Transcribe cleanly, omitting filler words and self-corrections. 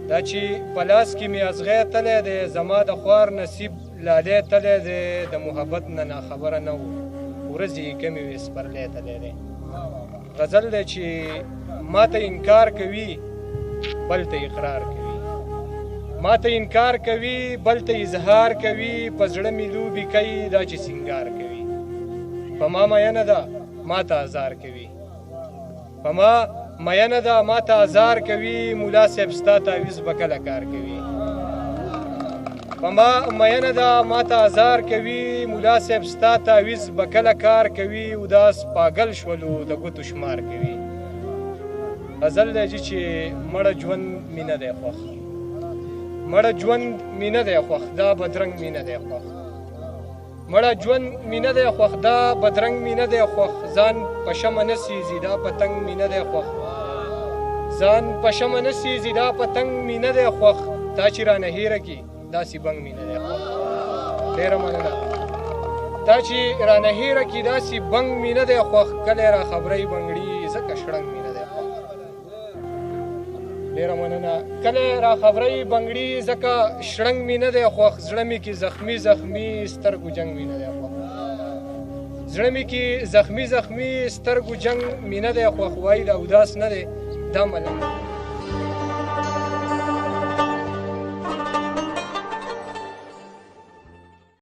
دا چې په لاس کې مې ازغی تلی دی زما د خوار نصیب لالی تلی دی د محبت نه ناخبره نه و ورځې یې کمې وې سپرلی تلی دی غزل دی چې ما ته انکار کوي بل ته اقرار کوي ما ته انکار کوي بل ته اظهار کوي په زړه مې لوبې کوي دا چې سینګار کوي په ما مینه ده ما ته ازار کوي په ما مینه ده ما ته ازار کوي ملا صاحب ستا تعویض به کله کار کوي په ما مینه ده ما ته ازار کوي ملا صاحب ستا تعویض به کله کار کوي اداس پاگل شولو د ګوتو شمار کوي غزل دی چې مړه ژوند مې نه دی خوښ مړه ژوند مې نه دی خوښ دا بدرنګ مې نه دی خوښ مړه ژوند مې نه دی خوښ دا بدرنګ مې نه دی خوښ ځان په شمه نه سیزي دا پتنګ مې نه دی خوښ ځان په شمه نه سیزي دا پتنګ مې نه دی خوښ تا چې رانه هیره کړي داسې بنګ مې نه دی خوښ ډېره مننه تا چې رانه هیره کړي داسې بنګ مې نه دی خوښ کله را خبرۍ بنګړي ځکه شړنګ مې نه دی خوښ ډېره مننه کله را خبرۍ بنګړي ځکه شړنګ مې نه دی خوښ زړه مې کې زخمي زخمي سترګو جنګ مې نه دی خوښ زړه مې کې زخمي زخمي سترګو جنګ مې نه دی خوښ وایي دا اوداس نه دی دا ملنګ